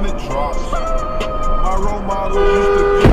100 drops. My role model used to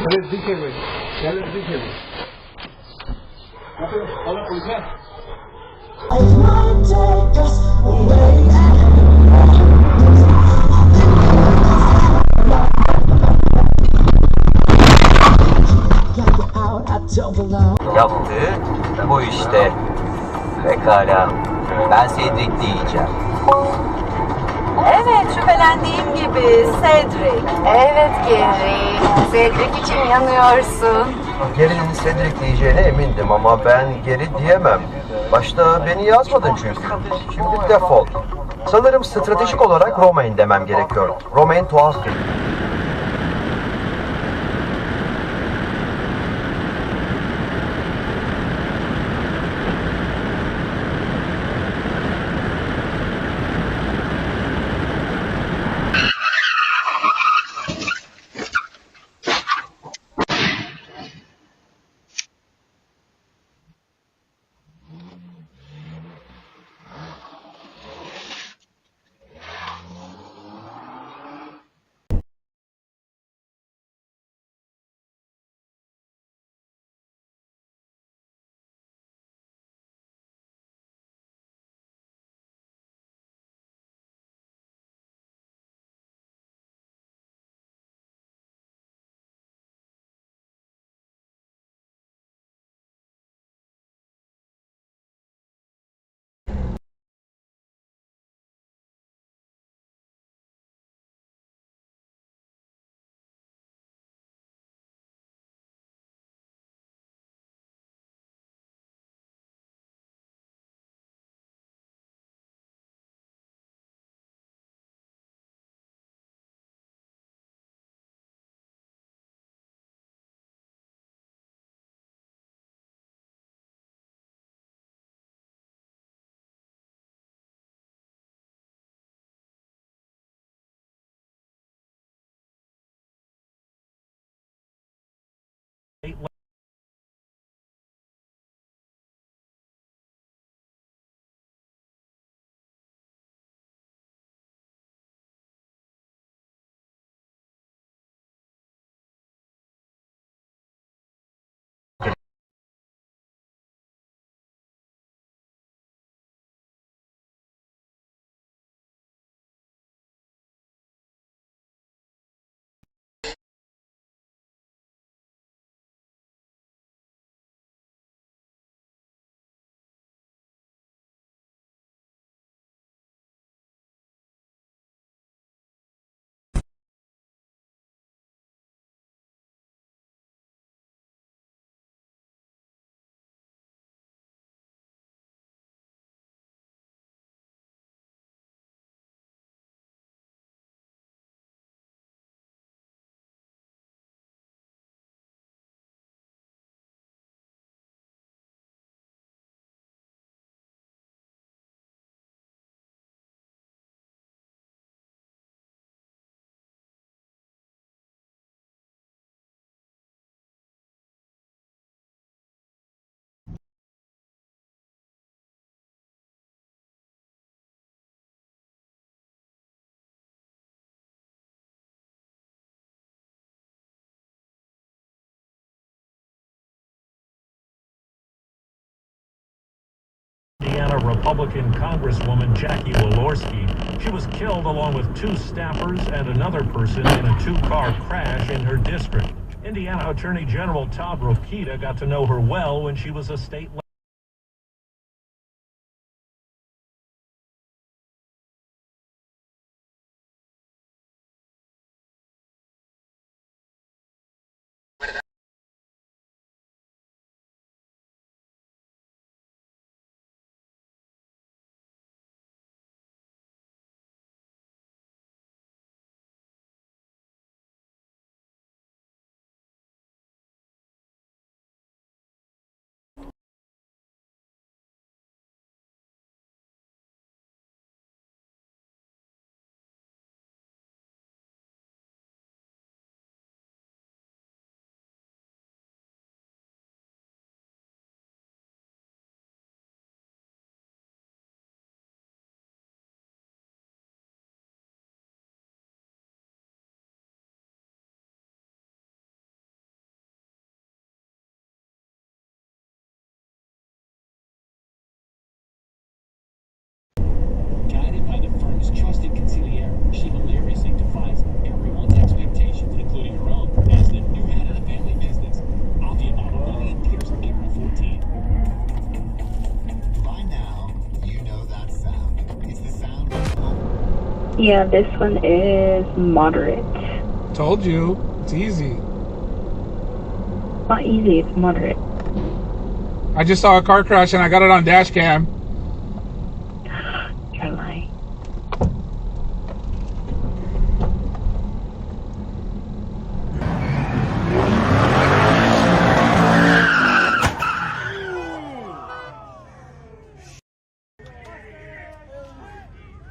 Ya les dije, güey. Ya les dije, güey. Hola, policía. Yaptı bu işte. Pekala. Ben Cedric diyeceğim. Evet, şüphelendiğim gibi Cedric. Evet Geri, Cedric için yanıyorsun. Gary'nin Cedric diyeceğine emindim ama ben Gary diyemem. Başta beni yazmadın çünkü. Şimdi defol. Sanırım stratejik olarak Romain demem gerekiyor. Romain tuhaf bir... Indiana Republican Congresswoman Jackie Walorski. She was killed along with 2 staffers and another person in a 2-car crash in her district. Indiana Attorney General Todd Rokita got to know her well when she was a state Guided by the firm's trusted conciliary, she hilariously defies everyone's expectations, including her own, as the new head of the family business. Avi model only appears April 14. By now, you know that sound. It's the sound of... Yeah, this one is moderate. Told you. It's easy. Not easy, it's moderate. I just saw a car crash and I got it on dash cam. You're lying.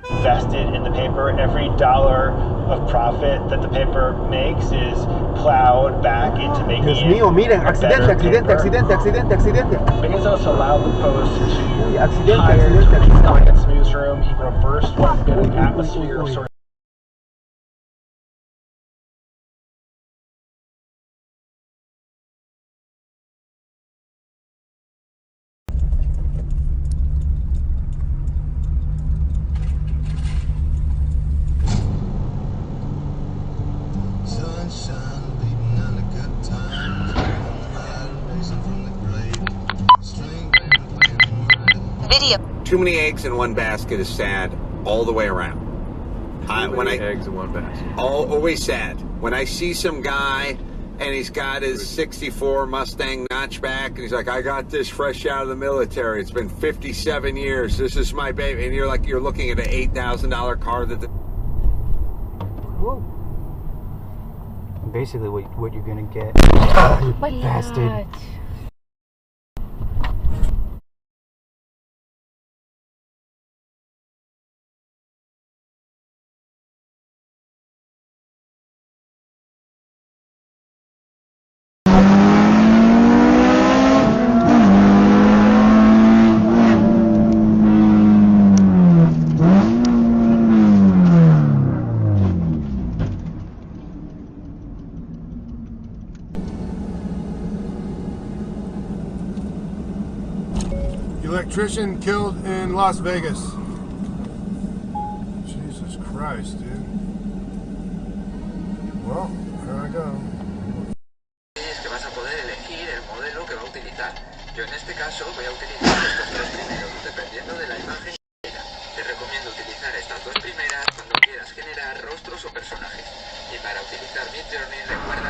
Invested in the paper. Every dollar of profit that the paper makes is plowed back into making Dios it mío, miren, a accidente, better accidente, paper. accidente, accidente, accidente. Bezos allowed the Post Uy, to accidente, hire accidente, his accidente. client's newsroom. He reversed what's been an atmosphere of sort of Sunshine beating on a good time. Rising from the grave. String band playing wood. Too many eggs in one basket is sad all the way around. Eggs in one basket. Always sad. When I see some guy and he's got his 64 Mustang notchback and he's like, I got this fresh out of the military. It's been 57 years. This is my baby. And you're looking at an $8,000 car that Basically what you're gonna get. Bastard. Electrician killed in Las Vegas. Jesus Christ, dude. Well, here I go. Es que vas a poder elegir el modelo que va a utilizar. Yo en este caso voy a utilizar estos 3 primeros, dependiendo de la imagen que quiera. Te recomiendo utilizar estas 2 primeras cuando quieras generar rostros o personajes. Y para utilizar Midjourney recuerda...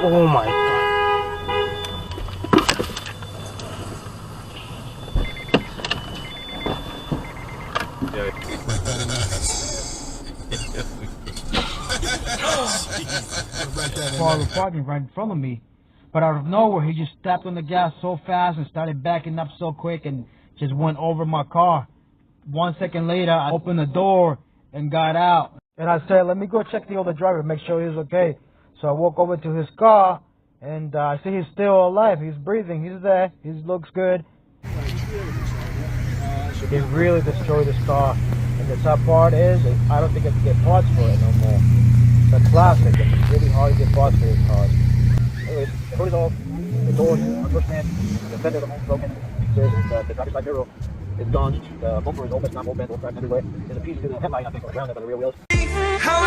Oh my god. Father parking right in front of me, but out of nowhere he just stepped on the gas so fast and started backing up so quick and just went over my car. 1 second later, I opened the door and got out, and I said, let me go check the other driver, make sure he's okay. So I walk over to his car, and I see he's still alive. He's breathing. He's there. He looks good. He really destroyed his car. And the sad part is, I don't think I can get parts for it no more. It's a classic. It's really hard to get parts for these cars. Anyways, the hood is off. The doors are bushman. The fender of the home's broken. The driver's side mirror is gone. The bumper is open. It's not open. It's everywhere. There's a piece to the headlight, I think, on the ground by the rear wheels. How